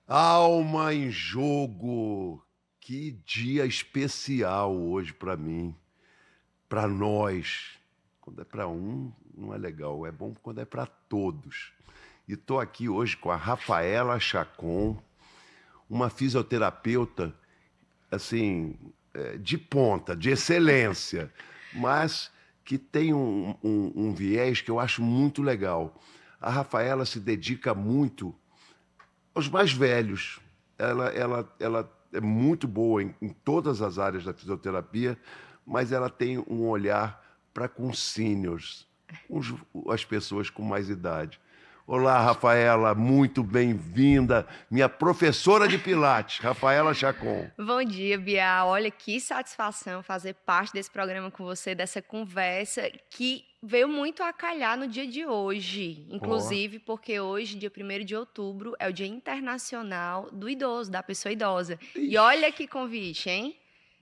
Alma em jogo. Que dia especial hoje para mim, para nós. Quando é para um, não é legal. É bom quando é para todos. E estou aqui hoje com a Rafaela Chacon, uma fisioterapeuta assim de ponta, de excelência, mas que tem um viés que eu acho muito legal. A Rafaela se dedica muito aos mais velhos. Ela é muito boa em todas as áreas da fisioterapia, mas ela tem um olhar para com seniors, as pessoas com mais idade. Olá, Rafaela, muito bem-vinda, minha professora de Pilates, Rafaela Chacon. Bom dia, Bial. Olha que satisfação fazer parte desse programa com você, dessa conversa que veio muito a calhar no dia de hoje. Ó, Inclusive, porque hoje, dia 1º de outubro, é o Dia Internacional do Idoso, da pessoa idosa. E olha ixi, que convite, hein?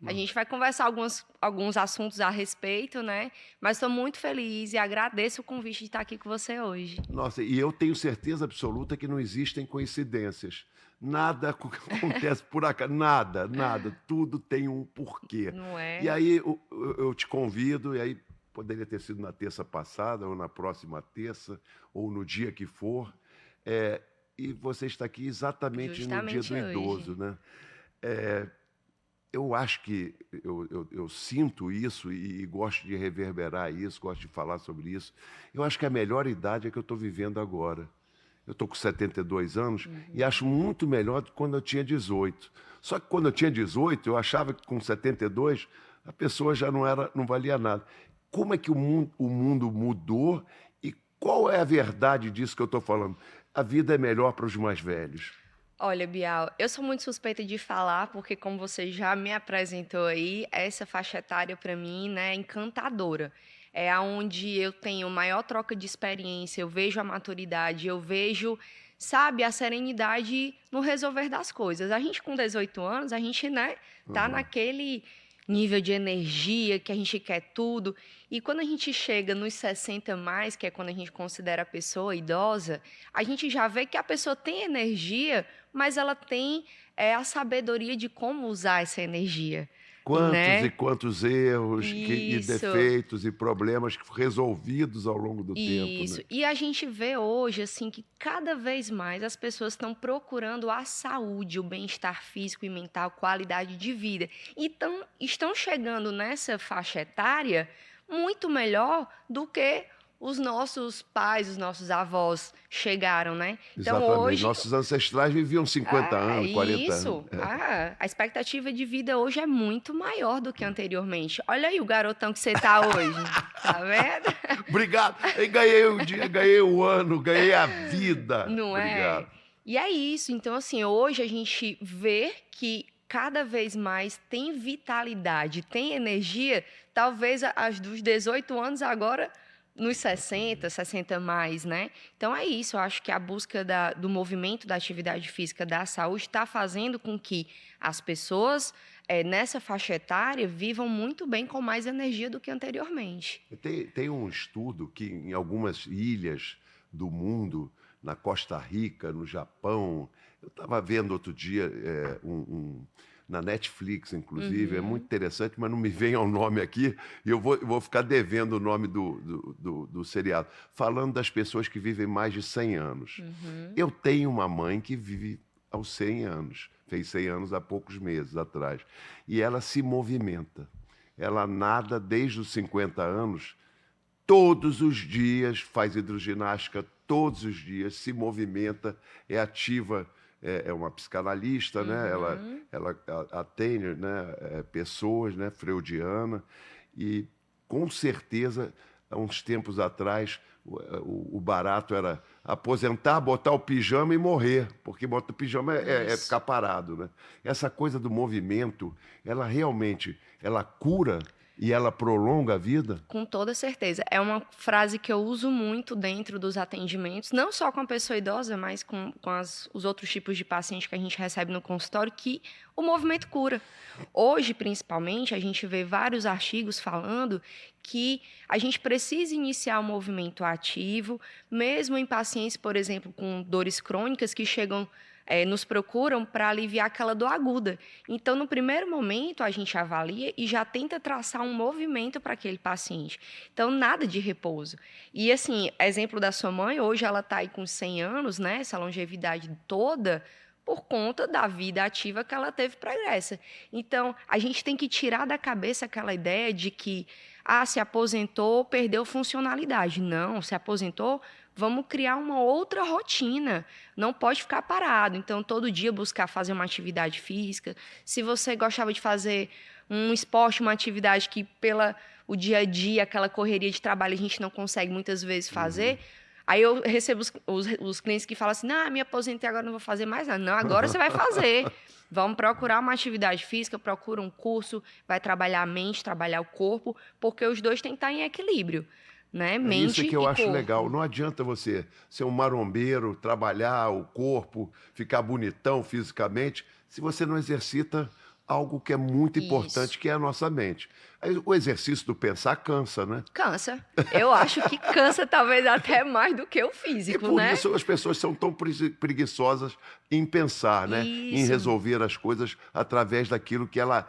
A gente vai conversar alguns assuntos a respeito, né? Mas estou muito feliz e agradeço o convite de estar aqui com você hoje. nossa, e eu tenho certeza absoluta que não existem coincidências. Nada acontece por acaso, nada, nada. Tudo tem um porquê. Não E é? aí eu te convido, e aí poderia ter sido na terça passada, ou na próxima terça, ou no dia que for, é, e você está aqui exatamente no dia Justamente do hoje. idoso, né? Eu acho que eu sinto isso e gosto de reverberar isso, gosto de falar sobre isso. Eu acho que a melhor idade é que eu estou vivendo agora. Eu estou com 72 anos e Uhum. acho muito melhor do que quando eu tinha 18. Só que quando eu tinha 18, eu achava que com 72 a pessoa já não era, não valia nada. Como é que o mundo mudou e qual é a verdade disso que eu estou falando? A vida é melhor para os mais velhos. Olha, Bial, eu sou muito suspeita de falar, porque como você já me apresentou aí, essa faixa etária para mim, né, é encantadora. É aonde eu tenho maior troca de experiência, eu vejo a maturidade, eu vejo, sabe, a serenidade no resolver das coisas. A gente com 18 anos, a gente, né, tá Uhum. naquele nível de energia que a gente quer tudo. E quando a gente chega nos 60 mais, que é quando a gente considera a pessoa idosa, a gente já vê que a pessoa tem energia, mas ela tem a sabedoria de como usar essa energia, Quantos e né? quantos erros e Isso, defeitos e problemas resolvidos ao longo do tempo, né? isso. E a gente vê hoje, assim, que cada vez mais as pessoas estão procurando a saúde, o bem-estar físico e mental, qualidade de vida. Então, estão chegando nessa faixa etária muito melhor do que os nossos pais, os nossos avós chegaram, né? Então, Exatamente. hoje, Nossos ancestrais viviam 50 anos, 40 anos. isso. A expectativa de vida hoje é muito maior do que anteriormente. Olha aí o garotão que você tá hoje. Tá vendo? Obrigado. Eu ganhei o dia, ganhei o ano, ganhei a vida. Não é? Obrigado. E é isso. Então, assim, hoje a gente vê que cada vez mais tem vitalidade, tem energia, talvez as dos 18 anos agora nos 60, 60 mais, né? Então é isso, eu acho que a busca do movimento da atividade física da saúde está fazendo com que as pessoas nessa faixa etária vivam muito bem com mais energia do que anteriormente. Tem um estudo que em algumas ilhas do mundo, na Costa Rica, no Japão, eu estava vendo outro dia na Netflix, inclusive, é muito Uhum, interessante, mas não me vem ao nome aqui, e eu vou ficar devendo o nome do seriado, falando das pessoas que vivem mais de 100 anos. uhum. Eu tenho uma mãe que vive aos 100 anos, fez 100 anos há poucos meses atrás, e ela se movimenta. Ela nada desde os 50 anos, todos os dias faz hidroginástica, todos os dias se movimenta, é ativa, é uma psicanalista, né? Uhum. Ela atende, né, pessoas, né, freudiana, e com certeza, há uns tempos atrás, o barato era aposentar, botar o pijama e morrer, porque botar o pijama é Isso. ficar parado, né? Essa coisa do movimento, ela realmente, ela cura e ela prolonga a vida? Com toda certeza. É uma frase que eu uso muito dentro dos atendimentos, não só com a pessoa idosa, mas com os outros tipos de paciente que a gente recebe no consultório, que o movimento cura. Hoje, principalmente, a gente vê vários artigos falando que a gente precisa iniciar o movimento ativo, mesmo em pacientes, por exemplo, com dores crônicas que chegam nos procuram para aliviar aquela dor aguda. Então, no primeiro momento, a gente avalia e já tenta traçar um movimento para aquele paciente. Então, nada de repouso. E, assim, exemplo da sua mãe, hoje ela está aí com 100 anos, né? Essa longevidade toda, por conta da vida ativa que ela teve pregressa. Então, a gente tem que tirar da cabeça aquela ideia de que, se aposentou, perdeu funcionalidade. Não, se aposentou, vamos criar uma outra rotina. Não pode ficar parado. Então, todo dia buscar fazer uma atividade física. Se você gostava de fazer um esporte, uma atividade que, pela o dia a dia, aquela correria de trabalho, a gente não consegue muitas vezes fazer. Aí eu recebo os clientes que falam assim, não, me aposentei, agora não vou fazer mais nada. Não, agora você vai fazer. Vamos procurar uma atividade física, procura um curso, vai trabalhar a mente, trabalhar o corpo, porque os dois têm que estar em equilíbrio, né? É Mente isso que eu e acho corpo. legal. Não adianta você ser um marombeiro, trabalhar o corpo, ficar bonitão fisicamente, se você não exercita algo que é muito importante, Isso. que é a nossa mente. Aí, o exercício do pensar cansa, né? Cansa. Eu acho que cansa talvez até mais do que o E físico, por né? isso as pessoas são tão preguiçosas em pensar, né? Em Isso. resolver as coisas através daquilo que ela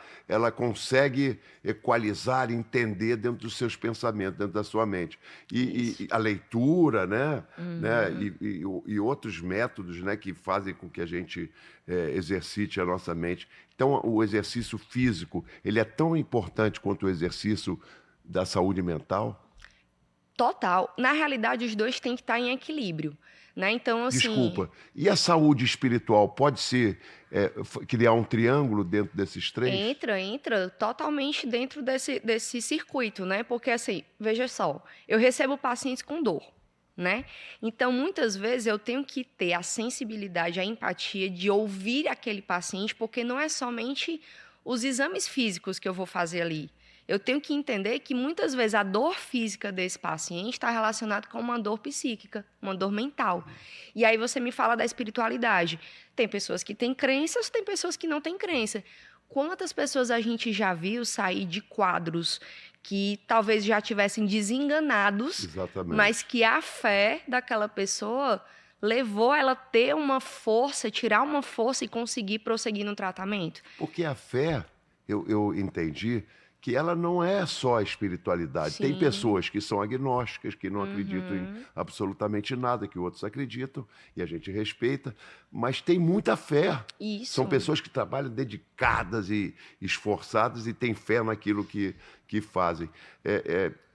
consegue equalizar, entender dentro dos seus pensamentos, dentro da sua mente. Isso. E a leitura, né? Uhum. E outros métodos, né? Que fazem com que a gente exercite a nossa mente. Então, o exercício físico, ele é tão importante quanto o exercício da saúde mental. Total. Na realidade, os dois têm que estar em equilíbrio, né? Então, assim, Desculpa. E a saúde espiritual pode ser criar um triângulo dentro desses três? entra totalmente dentro desse circuito, né? Porque, assim, veja só, eu recebo pacientes com dor, né? Então, muitas vezes eu tenho que ter a sensibilidade, a empatia de ouvir aquele paciente, porque não é somente os exames físicos que eu vou fazer ali. Eu tenho que entender que muitas vezes a dor física desse paciente está relacionada com uma dor psíquica, uma dor mental. E aí você me fala da espiritualidade. Tem pessoas que têm crenças, tem pessoas que não têm crença. Quantas pessoas a gente já viu sair de quadros que talvez já tivessem desenganados, mas Exatamente. que a fé daquela pessoa levou ela a ter uma força, tirar uma força e conseguir prosseguir no tratamento? Porque a fé, eu entendi que ela não é só a espiritualidade. Tem Sim. pessoas que são agnósticas, que não acreditam em Uhum. absolutamente nada, que outros acreditam, e a gente respeita, mas tem muita fé. São Isso. pessoas que trabalham dedicadas e esforçadas e têm fé naquilo que fazem.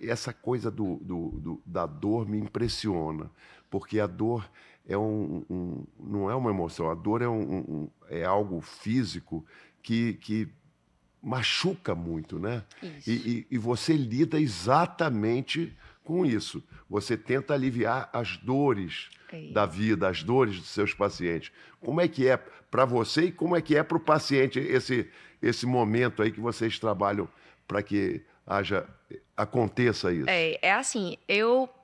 Essa coisa da dor me impressiona, porque a dor não é uma emoção, a dor é algo físico que machuca muito, né? Isso. E você lida exatamente com isso. Você tenta aliviar as dores É. da vida, as dores dos seus pacientes. Como é que é para você e como é que é para o paciente esse momento aí que vocês trabalham para que aconteça isso? É assim,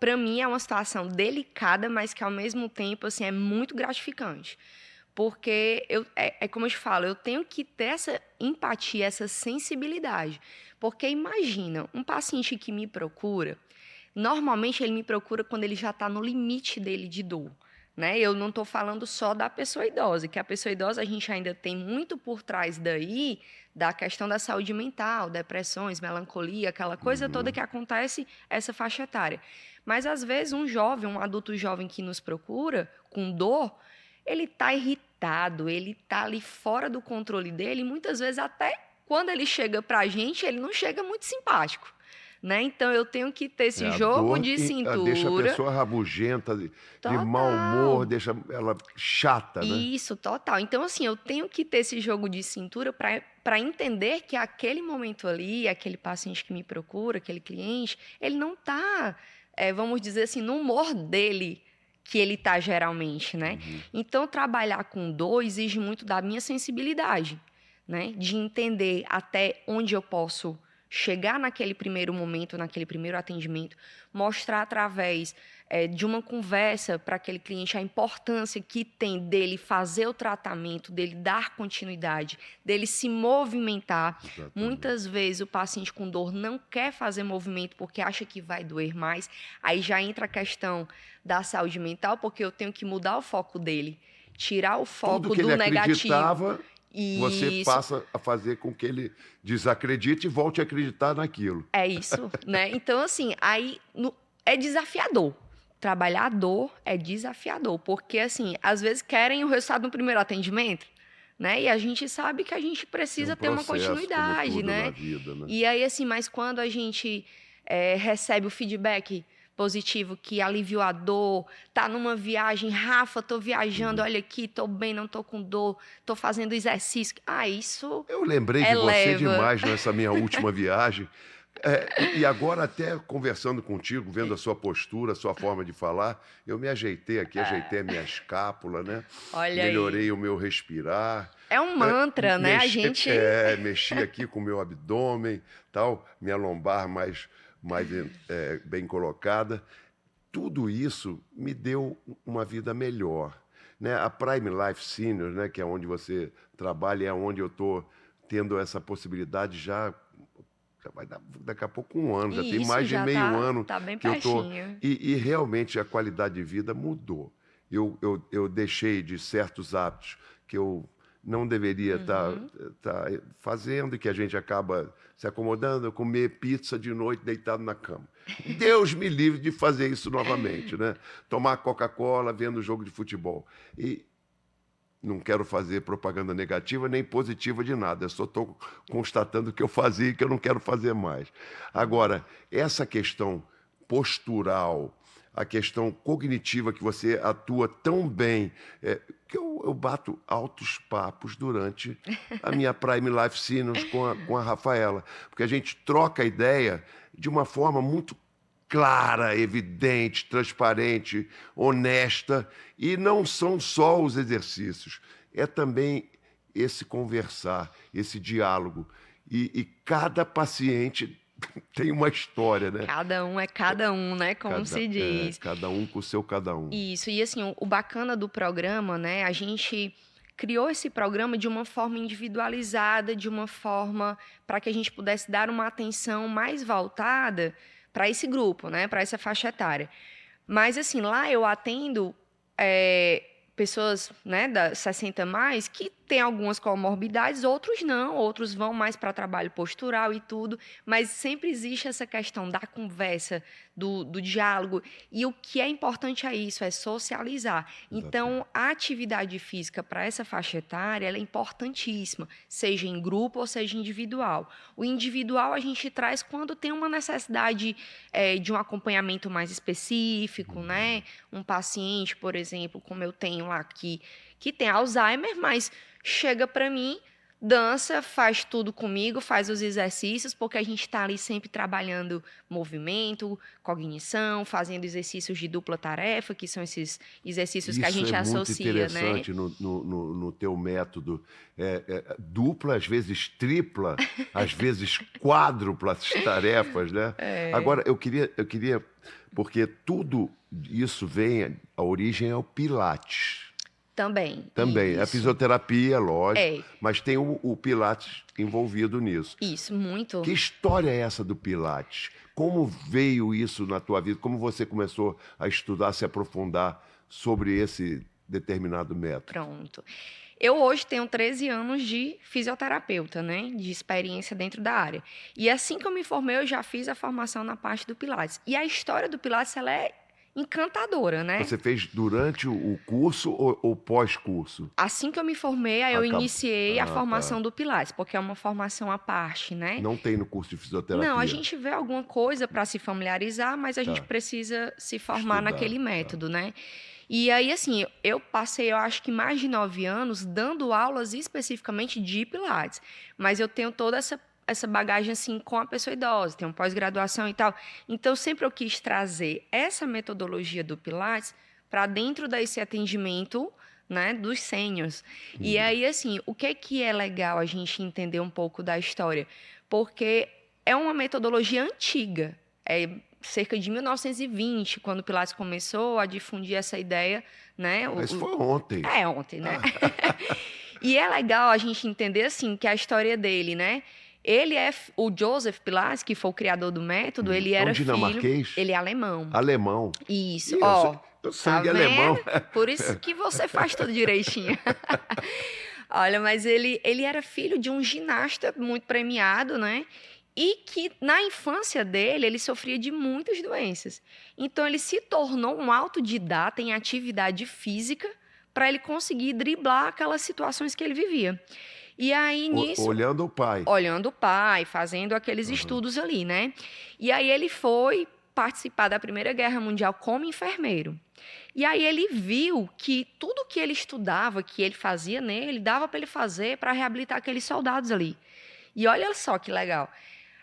para mim é uma situação delicada, mas que ao mesmo tempo assim é muito gratificante. Porque é como eu te falo, eu tenho que ter essa empatia, essa sensibilidade. Porque imagina, um paciente que me procura, normalmente ele me procura quando ele já está no limite dele de dor. Né? Eu não estou falando só da pessoa idosa, que a pessoa idosa a gente ainda tem muito por trás daí da questão da saúde mental, depressões, melancolia, aquela coisa toda Uhum. que acontece essa faixa etária. Mas às vezes um jovem, um adulto jovem que nos procura com dor, ele está irritado, ele está ali fora do controle dele, e muitas vezes até quando ele chega para a gente, ele não chega muito simpático. Né? Então eu tenho que ter esse A jogo dor de deixa a cintura pessoa rabugenta, de mau humor, total. deixa ela chata, né? Isso, total. Então, assim, eu tenho que ter esse jogo de cintura para entender que aquele momento ali, aquele paciente que me procura, aquele cliente, ele não está, vamos dizer assim, no humor dele que ele está geralmente, né? Uhum. Então, trabalhar com dor exige muito da minha sensibilidade, né? De entender até onde eu posso chegar naquele primeiro momento, naquele primeiro atendimento, mostrar através de uma conversa para aquele cliente a importância que tem dele fazer o tratamento, dele dar continuidade, dele se movimentar. Exatamente. Muitas vezes o paciente com dor não quer fazer movimento porque acha que vai doer mais. Aí já entra a questão da saúde mental, porque eu tenho que mudar o foco dele. tirar o Tudo foco que do ele negativo. acreditava, você Isso, passa a fazer com que ele desacredite e volte a acreditar naquilo. é isso, né? Então, assim, aí é desafiador. Trabalhar a dor é desafiador, porque, assim, às vezes querem o resultado no primeiro atendimento, né? E a gente sabe que a gente É um precisa ter uma processo, como continuidade, tudo na né? vida, né? E aí, assim, mas quando a gente recebe o feedback positivo que aliviou a dor, tá numa viagem, Rafa, tô viajando, olha aqui, tô bem, não tô com dor, tô fazendo exercício. Ah, isso Eu lembrei de você eleva. demais nessa minha última viagem. E agora, até conversando contigo, vendo a sua postura, a sua forma de falar, eu me ajeitei aqui, ajeitei a minha escápula, né? Olha aí. Melhorei o meu respirar. É um mantra, né? A gente. Mexi aqui com o meu abdômen, tal, minha lombar mais bem colocada. Tudo isso me deu uma vida melhor, né? A Prime Life Senior, né, que é onde você trabalha, é onde eu estou tendo essa possibilidade já vai dar daqui a pouco um ano, já tem E isso mais de já meio ano tá bem que eu estou. pertinho. E realmente a qualidade de vida mudou. Eu deixei de certos hábitos que eu não deveria estar Uhum. fazendo e que a gente acaba se acomodando, comer pizza de noite deitado na cama. Deus me livre de fazer isso novamente, né? Tomar Coca-Cola vendo jogo de futebol. E não quero fazer propaganda negativa nem positiva de nada. Eu só estou constatando o que eu fazia e que eu não quero fazer mais. Agora, essa questão postural, a questão cognitiva que você atua tão bem, que eu bato altos papos durante a minha Prime Life Seniors com a Rafaela, porque a gente troca ideia de uma forma muito clara, evidente, transparente, honesta, e não são só os exercícios, é também esse conversar, esse diálogo. E cada paciente tem uma história, né? Cada um é cada um, né? Como se diz. Cada um com o seu cada um. Isso. E assim, o bacana do programa, né? A gente criou esse programa de uma forma individualizada, de uma forma para que a gente pudesse dar uma atenção mais voltada para esse grupo, né? Para essa faixa etária. Mas assim, lá eu atendo pessoas, né, da 60 mais que têm algumas comorbidades, outros não, outros vão mais para trabalho postural e tudo, mas sempre existe essa questão da conversa, do diálogo, e o que é importante é isso, é socializar. Exatamente. Então, a atividade física para essa faixa etária, ela é importantíssima, seja em grupo ou seja individual. O individual a gente traz quando tem uma necessidade de um acompanhamento mais específico, né? Um paciente, por exemplo, como eu tenho lá que tem Alzheimer, mas chega para mim, dança, faz tudo comigo, faz os exercícios, porque a gente está ali sempre trabalhando movimento, cognição, fazendo exercícios de dupla tarefa, que são esses exercícios que a Isso é gente muito associa, né? interessante no teu método. Dupla, às vezes tripla, às vezes quádrupla as tarefas, né? Agora, eu queria, porque tudo isso a origem é o Pilates. Também, a Isso. fisioterapia, lógico, É, mas tem o Pilates envolvido nisso. isso, muito. Que história é essa do Pilates? Como veio isso na tua vida? Como você começou a estudar, se aprofundar sobre esse determinado método? Pronto. Eu hoje tenho 13 anos de fisioterapeuta, né? De experiência dentro da área. E assim que eu me formei, eu já fiz a formação na parte do Pilates. E a história do Pilates, ela é encantadora, né? Você fez durante o curso ou pós-curso? Assim que eu me formei, aí eu iniciei a Ah, tá. formação do Pilates, porque é uma formação à parte, né? Não tem no curso de Não, a fisioterapia. gente vê alguma coisa para se familiarizar, mas a gente Tá. precisa se formar Estudar. naquele Tá. método, né? E aí, assim, eu passei, eu acho que mais de 9 anos dando aulas especificamente de Pilates. Mas eu tenho toda essa bagagem, assim, com a pessoa idosa, tenho pós-graduação e tal. Então, sempre eu quis trazer essa metodologia do Pilates para dentro desse atendimento, né, dos sêniors. E aí, assim, o que é legal a gente entender um pouco da história? Porque é uma metodologia antiga, cerca de 1920, quando o Pilates começou a difundir essa ideia, né? Mas foi ontem. É ontem, né? E é legal a gente entender, assim, que a história dele, né? O Joseph Pilates, que foi o criador do método, ele É um era filho... dinamarquês? Ele é alemão. Alemão. Isso, Ih, ó. Teu Tá sangue é alemão. vendo? Por isso que você faz tudo direitinho. Olha, mas ele era filho de um ginasta muito premiado, né? E que na infância dele ele sofria de muitas doenças. Então ele se tornou um autodidata em atividade física para ele conseguir driblar aquelas situações que ele vivia. E aí nisso, Olhando o pai. olhando o pai, fazendo aqueles Aham. estudos ali, né? E aí ele foi participar da Primeira Guerra Mundial como enfermeiro. E aí ele viu que tudo que ele estudava, que ele fazia nele, dava para ele fazer para reabilitar aqueles soldados ali. E olha só que legal.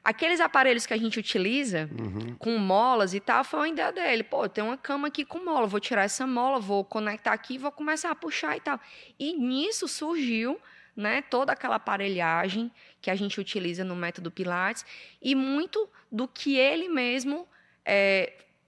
Aqueles aparelhos que a gente utiliza Uhum. com molas e tal, foi uma ideia dele. Pô, tem uma cama aqui com mola, vou tirar essa mola, vou conectar aqui, vou começar a puxar e tal. E nisso surgiu, né, toda aquela aparelhagem que a gente utiliza no método Pilates e muito do que ele mesmo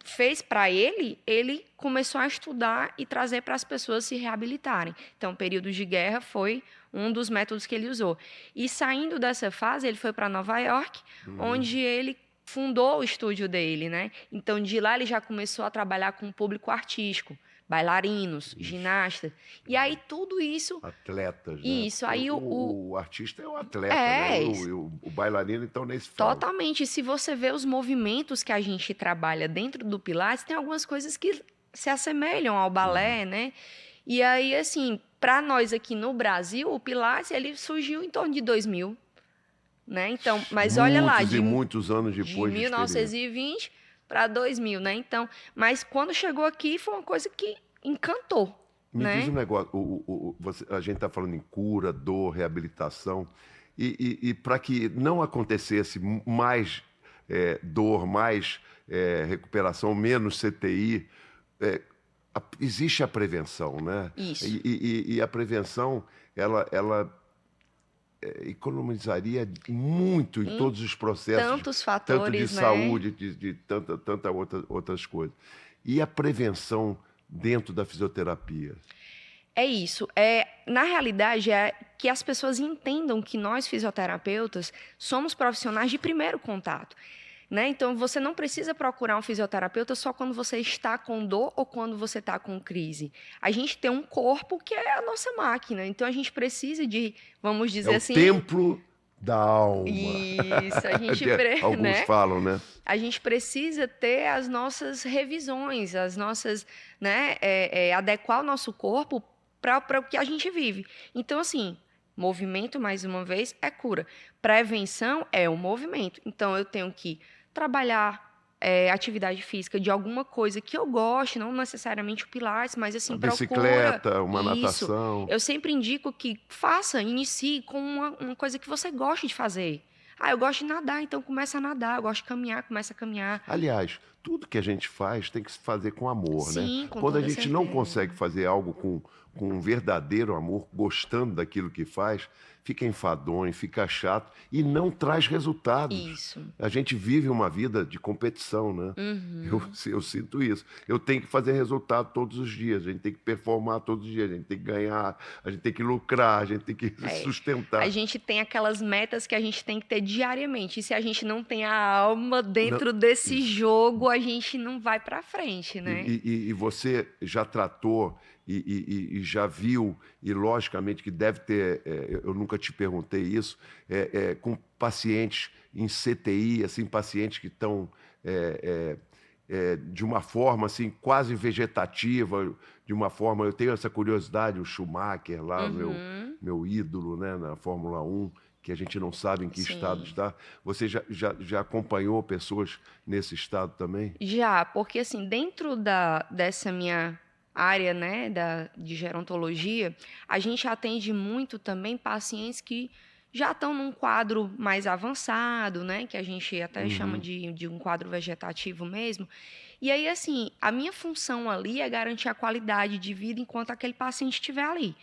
fez para ele, ele começou a estudar e trazer para as pessoas se reabilitarem. Então, período de guerra foi um dos métodos que ele usou. E saindo dessa fase, ele foi para Nova York, onde ele fundou o estúdio dele, né? Então, de lá ele já começou a trabalhar com o público artístico, bailarinos, ginastas. E aí tudo isso, Atletas, né? isso, Porque aí o artista é o atleta, né? é, O bailarino, então, nem se fala. totalmente. Se você vê os movimentos que a gente trabalha dentro do Pilates, tem algumas coisas que se assemelham ao balé, né? E aí, assim, para nós aqui no Brasil, o Pilates, ele surgiu em torno de 2000, né? Então, mas olha lá, Muitos e muitos anos de depois de experiência. 1920 para 2000, né? Então, mas quando chegou aqui, foi uma coisa que encantou, Me diz um né? negócio, a gente está falando em cura, dor, reabilitação, e para que não acontecesse mais dor, mais recuperação, menos CTI, é, existe a prevenção, né? Isso. E a prevenção, ela economizaria muito em Em todos os processos, tantos tanto de fatores, né? saúde, de tanta outras coisas. E a prevenção dentro da fisioterapia? É isso. Na realidade, é que as pessoas entendam que nós, fisioterapeutas, somos profissionais de primeiro contato. Né? Então, você não precisa procurar um fisioterapeuta só quando você está com dor ou quando você está com crise. A gente tem um corpo que é a nossa máquina. Então, a gente precisa de, vamos É dizer o assim, templo da alma. isso, Alguns né? falam, né? A gente precisa ter as nossas revisões, as nossas, né, adequar o nosso corpo para o que a gente vive. Então, assim, movimento, mais uma vez, é cura. Prevenção é o movimento. Então, eu tenho que trabalhar atividade física de alguma coisa que eu goste, não necessariamente o Pilates, mas Uma assim, procura bicicleta, uma isso. natação. Eu sempre indico que faça, inicie com uma coisa que você goste de fazer. Ah, eu gosto de nadar, então começa a nadar. Eu gosto de caminhar, começa a caminhar. Aliás, tudo que a gente faz tem que se fazer com amor, né? Sim, com Quando a toda gente não certeza. consegue fazer algo com um verdadeiro amor, gostando daquilo que faz, fica enfadonho, fica chato e não traz resultados. Isso. A gente vive uma vida de competição, né? Uhum. Eu sinto isso. Eu tenho que fazer resultado todos os dias, a gente tem que performar todos os dias, a gente tem que ganhar, a gente tem que lucrar, a gente tem que A sustentar. gente tem aquelas metas que a gente tem que ter diariamente. E se a gente não tem a alma Não, dentro desse isso. jogo, a gente não vai para frente, né? E você já tratou e já viu, e logicamente que deve ter, eu nunca te perguntei isso, com pacientes em CTI, assim, pacientes que estão de uma forma assim, quase vegetativa, de uma forma. Eu tenho essa curiosidade, o Schumacher lá, Uhum. meu ídolo, né, na Fórmula 1, que a gente não sabe em que estado Sim. está. Você já acompanhou pessoas nesse estado também? Já, porque assim, dentro dessa minha área, né, de gerontologia, a gente atende muito também pacientes que já estão num quadro mais avançado, né, que a gente até chama Uhum. de um quadro vegetativo mesmo. E aí, assim, a minha função ali é garantir a qualidade de vida enquanto aquele paciente estiver ali.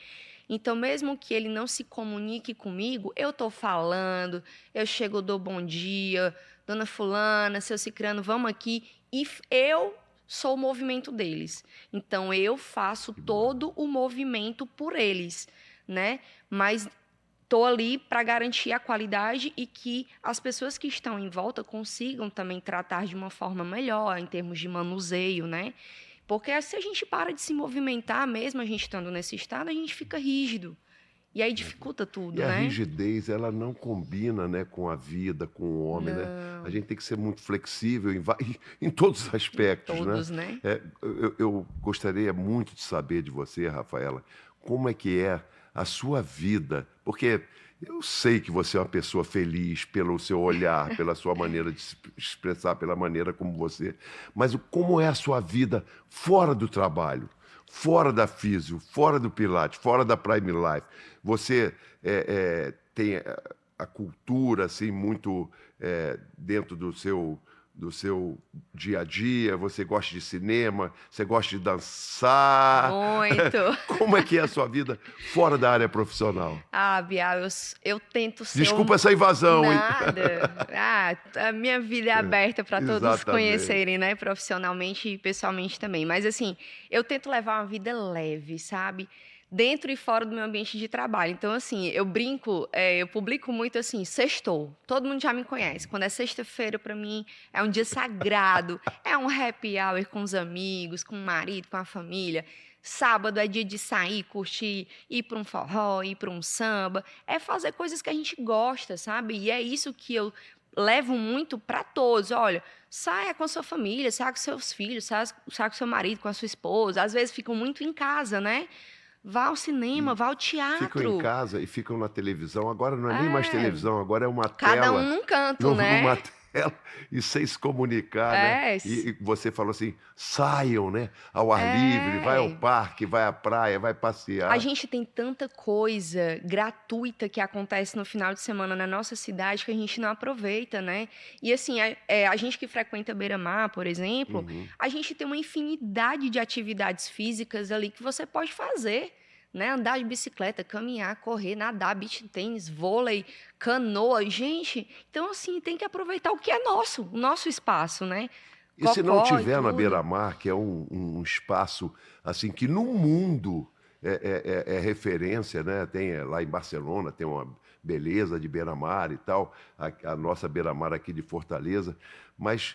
Então, mesmo que ele não se comunique comigo, eu estou falando, eu chego, dou bom dia, dona fulana, seu cicrano, vamos aqui, e eu sou o movimento deles. Então, eu faço todo o movimento por eles, né? Mas estou ali para garantir a qualidade e que as pessoas que estão em volta consigam também tratar de uma forma melhor, em termos de manuseio, né? Porque se a gente para de se movimentar, mesmo a gente estando nesse estado, a gente fica rígido. E aí dificulta tudo, E a né? rigidez, ela não combina, né, com a vida, com o homem, né? A gente tem que ser muito flexível em todos os aspectos, né? Todos, né? Eu gostaria muito de saber de você, Rafaela, como é que é a sua vida, porque eu sei que você é uma pessoa feliz pelo seu olhar, pela sua maneira de se expressar, pela maneira como você, mas como é a sua vida fora do trabalho? Fora da Físio, fora do Pilates, fora da Prime Life, você tem a cultura assim muito dentro do seu dia a dia, você gosta de cinema, você gosta de dançar. Muito. Como é que é a sua vida fora da área profissional? Ah, Bial, eu tento ser Desculpa essa invasão, hein? Nada. A minha vida é aberta para todos Exatamente. conhecerem, né? Profissionalmente e pessoalmente também. Mas, assim, eu tento levar uma vida leve, sabe? Dentro e fora do meu ambiente de trabalho. Então, assim, eu brinco, eu publico muito assim, sextou. Todo mundo já me conhece. Quando é sexta-feira, para mim, é um dia sagrado. É um happy hour com os amigos, com o marido, com a família. Sábado é dia de sair, curtir, ir para um forró, ir para um samba. É fazer coisas que a gente gosta, sabe? E é isso que eu levo muito para todos. Olha, saia com a sua família, saia com seus filhos, saia com seu marido, com a sua esposa. Às vezes ficam muito em casa, né? Vá ao cinema, vá ao Ficam em teatro. casa e ficam na televisão. Agora não é nem mais televisão, agora é uma Cada tela. um num canto, Numa né? tela e sem se comunicar, né? E você falou assim, saiam, né? Ao ar livre, vai ao parque, vai à praia, vai passear. A gente tem tanta coisa gratuita que acontece no final de semana na nossa cidade que a gente não aproveita, né? E assim, a gente que frequenta Beira-Mar, por exemplo, a gente tem uma infinidade de atividades físicas ali que você pode fazer. Né? Andar de bicicleta, caminhar, correr, nadar, beach tênis, vôlei, canoa. Gente, então assim, tem que aproveitar o que é nosso, o nosso espaço, né? E se não Cocó e tiver na tudo. Beira-Mar, que é um espaço assim que no mundo é referência, né? Tem lá em Barcelona, tem uma beleza de Beira-Mar e tal, a nossa Beira-Mar aqui de Fortaleza, mas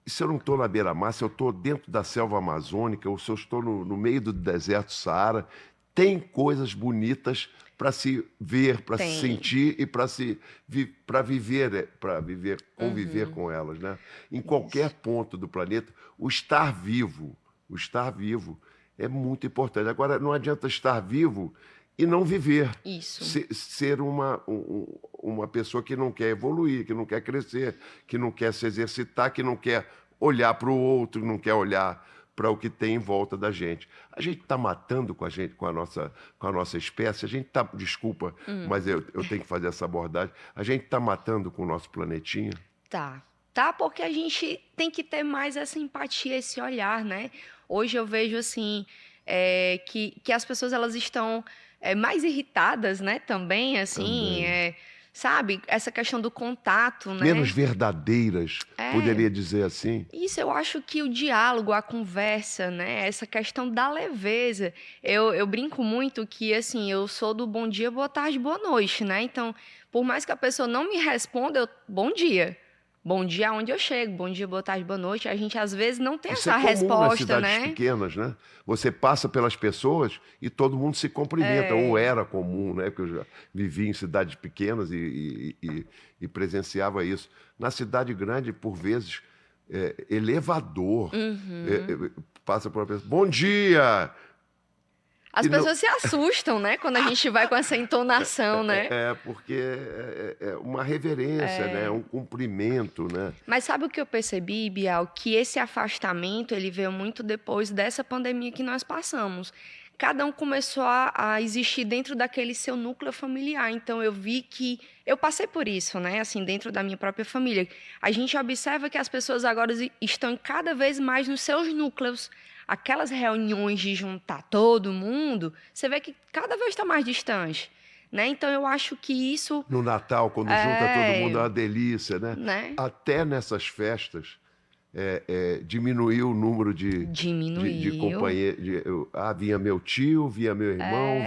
se eu não estou na Beira-Mar, se eu estou dentro da selva amazônica, ou se eu estou no meio do deserto Saara, tem coisas bonitas para se ver, para se sentir e para viver, conviver com elas, né? Em qualquer ponto do planeta, o estar vivo é muito importante. Agora, não adianta estar vivo e não viver. Isso. Ser uma pessoa que não quer evoluir, que não quer crescer, que não quer se exercitar, que não quer olhar para o outro, não quer olhar para o que tem em volta da gente. A gente está matando com a nossa espécie, a gente está, desculpa, mas eu tenho que fazer essa abordagem, a gente está matando com o nosso planetinha? Tá, porque a gente tem que ter mais essa empatia, esse olhar, né? Hoje eu vejo, assim, que as pessoas, elas estão mais irritadas, né? Também, assim, sabe? Essa questão do contato, né? Menos verdadeiras, poderia dizer assim. Isso, eu acho que o diálogo, a conversa, né? Essa questão da leveza. Eu brinco muito que, assim, eu sou do bom dia, boa tarde, boa noite, né? Então, por mais que a pessoa não me responda, bom dia. Bom dia aonde eu chego, bom dia, boa tarde, boa noite. A gente, às vezes, não tem Isso essa é comum resposta, nas cidades né? pequenas, né? Você passa pelas pessoas e todo mundo se cumprimenta, ou era comum, né? Porque eu já vivi em cidades pequenas e presenciava isso. Na cidade grande, por vezes, elevador, passa por uma pessoa, bom dia! As pessoas se assustam, né? Quando a gente vai com essa entonação, né? Porque é uma reverência, né? É um cumprimento, né? Mas sabe o que eu percebi, Bial? Que esse afastamento, ele veio muito depois dessa pandemia que nós passamos. Cada um começou a existir dentro daquele seu núcleo familiar. Então, eu vi que... Eu passei por isso, né? Assim, dentro da minha própria família. A gente observa que as pessoas agora estão cada vez mais nos seus núcleos. Aquelas reuniões de juntar todo mundo, você vê que cada vez está mais distante. Né? Então, eu acho que isso... No Natal, quando junta todo mundo, é uma delícia, né? Até nessas festas, diminuiu o número de companheiros. Vinha meu tio, vinha meu irmão,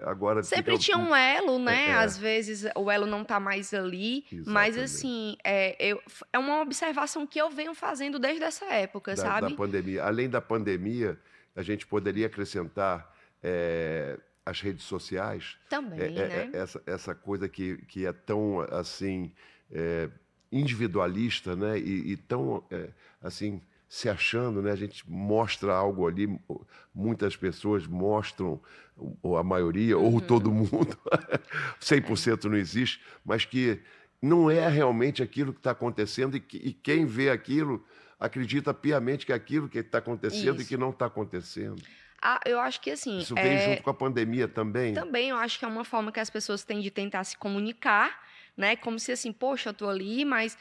Agora fica... Sempre tinha um elo, É, né? é, Às vezes o elo não tá mais ali, mas exatamente. assim, é uma observação que eu venho fazendo desde essa época, Da sabe? pandemia. Além da pandemia, a gente poderia acrescentar as redes sociais, Também, né? essa coisa que é tão assim eh, individualista, né? E tão assim se achando, né? A gente mostra algo ali, muitas pessoas mostram, ou a maioria, ou todo Uhum. mundo, 100% não existe, mas que não é realmente aquilo que está acontecendo e quem vê aquilo acredita piamente que é aquilo que está acontecendo e que Isso. não está acontecendo. Ah, eu acho que assim, Isso veio junto com a pandemia também. também eu acho que é uma forma que as pessoas têm de tentar se comunicar, né? Como se assim, poxa, eu tô ali, mas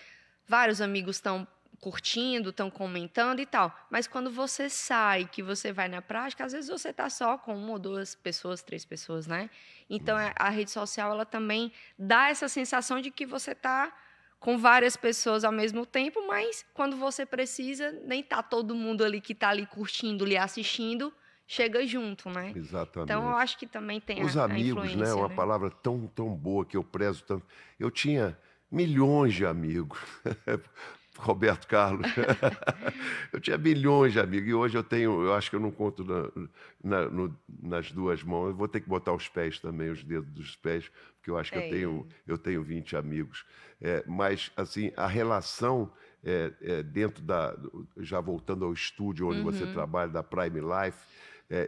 vários amigos estão curtindo, estão comentando e tal. Mas quando você sai, que você vai na prática, às vezes você tá só com uma ou duas pessoas, três pessoas, né? Então a rede social ela também dá essa sensação de que você tá com várias pessoas ao mesmo tempo, mas quando você precisa, nem tá todo mundo ali que tá ali curtindo, lhe assistindo, chega junto, né? Então, eu Exatamente. acho que também tem Os a amigos, né? influência, Uma né? palavra tão boa que eu prezo tanto. Eu tinha milhões de amigos. Roberto Carlos. Eu tinha milhões de amigos e hoje eu tenho, eu acho que eu não conto nas duas mãos. Eu vou ter que botar os pés também, os dedos dos pés, porque eu acho que É. eu tenho 20 amigos. Mas, assim, a relação dentro já voltando ao estúdio onde você Uhum. trabalha, da Prime Life,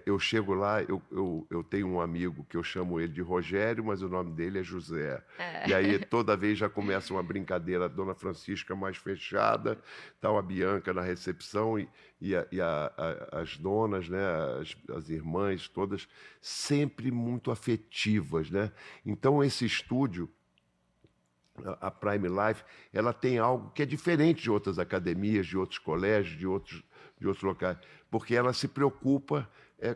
eu chego lá, eu tenho um amigo que eu chamo ele de Rogério, mas o nome dele é José. E aí É. toda vez já começa uma brincadeira, a Dona Francisca mais fechada, tal a Bianca na recepção as donas, né, as irmãs todas sempre muito afetivas, né? Então esse estúdio, a Prime Life, ela tem algo que é diferente de outras academias, de outros colégios, de outros locais, porque ela se preocupa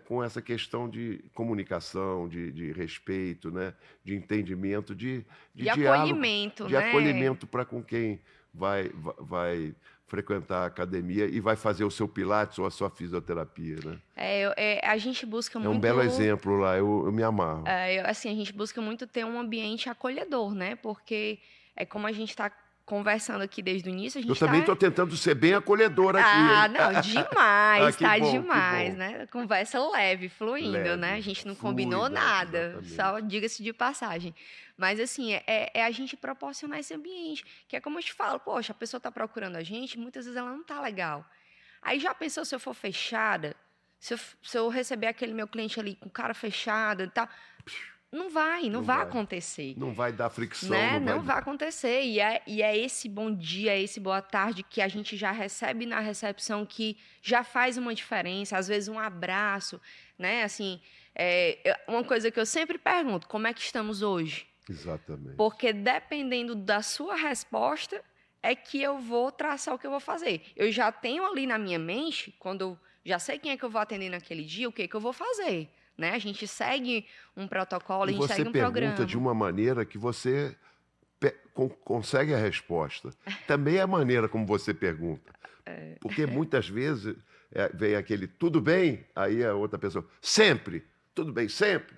com essa questão de comunicação, de respeito, né? De entendimento, de De diálogo, acolhimento, de né? acolhimento para com quem vai frequentar a academia e vai fazer o seu pilates ou a sua fisioterapia, né? A gente busca É um belo muito, exemplo lá, eu me amarro. assim, a gente busca muito ter um ambiente acolhedor, né? Porque é como a gente está conversando aqui desde o início, a Eu gente também está... estou tentando ser bem acolhedor aqui, Ah, hein? não, Ah, demais, que tá bom, que demais, bom. né? Conversa leve, fluindo, né? A Leve, gente não combinou fluida, nada, só exatamente. diga-se de passagem. Mas, assim, é a gente proporcionar esse ambiente, que é como eu te falo, poxa, a pessoa tá procurando a gente, muitas vezes ela não tá legal. Aí já pensou se eu for fechada, se eu receber aquele meu cliente ali com cara fechada e tal, não Não vai vai. acontecer, Não vai dar fricção, né? não vai Não dar. vai acontecer. E é esse bom dia, é esse boa tarde que a gente já recebe na recepção que já faz uma diferença. Às vezes um abraço, né? Assim, uma coisa que eu sempre pergunto: como é que estamos hoje? Exatamente. Porque dependendo da sua resposta é que eu vou traçar o que eu vou fazer. Eu já tenho ali na minha mente, quando eu já sei quem é que eu vou atender naquele dia, o que é que eu vou fazer, né? A gente segue um protocolo, E a gente você segue um pergunta de programa. uma maneira que você consegue a resposta. Também é a maneira como você pergunta. Porque muitas vezes vem aquele tudo bem, aí a outra pessoa, sempre, tudo bem, sempre.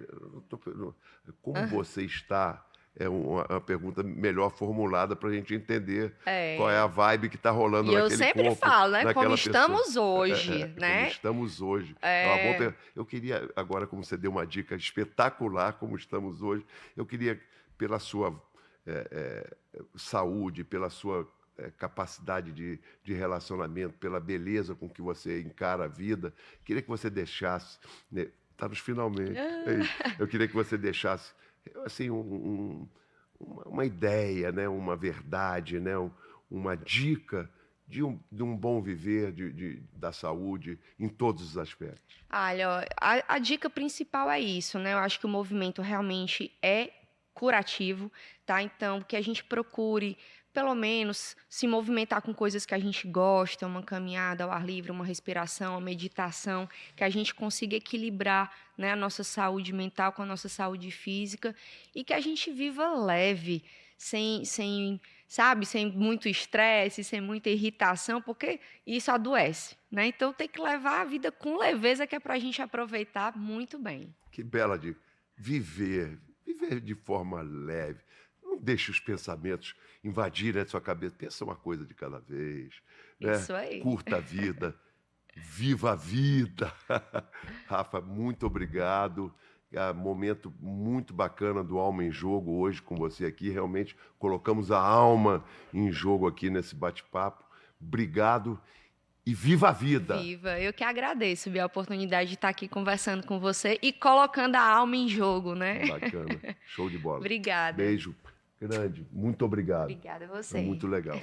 Como você está? É uma pergunta melhor formulada para a gente entender qual é a É. vibe que está rolando E eu naquele sempre corpo, falo, né? Como naquela pessoa. estamos hoje, Como né? estamos hoje. É uma boa É, pergunta. Eu queria, agora, como você deu uma dica espetacular, como estamos hoje, eu queria, pela sua saúde, pela sua capacidade de relacionamento, pela beleza com que você encara a vida, queria que você deixasse, né, está nos finalmente, é isso. Eu queria que você deixasse assim uma ideia, né, uma verdade, né, uma dica de um bom viver, da saúde, em todos os aspectos. olha, ó, a dica principal é isso, né? Eu acho que o movimento realmente é curativo, tá? Então, que a gente procure, pelo menos, se movimentar com coisas que a gente gosta, uma caminhada ao ar livre, uma respiração, uma meditação, que a gente consiga equilibrar, né, a nossa saúde mental com a nossa saúde física e que a gente viva leve, sem, sabe, sem muito estresse, sem muita irritação, porque isso adoece, né? Então tem que levar a vida com leveza, que é para a gente aproveitar muito bem. Que bela dica. viver de forma leve. Não deixe os pensamentos invadirem a sua cabeça. Pensa uma coisa de cada vez, né? Isso aí. Curta a vida, viva a vida. Rafa, muito obrigado. Momento muito bacana do Alma em Jogo hoje com você aqui. Realmente colocamos a alma em jogo aqui nesse bate-papo. Obrigado e viva a vida! Viva! Eu que agradeço a oportunidade de estar aqui conversando com você e colocando a alma em jogo, né? Bacana. Show de bola. Obrigada. Beijo grande. Muito obrigado. Obrigada a você. É muito legal.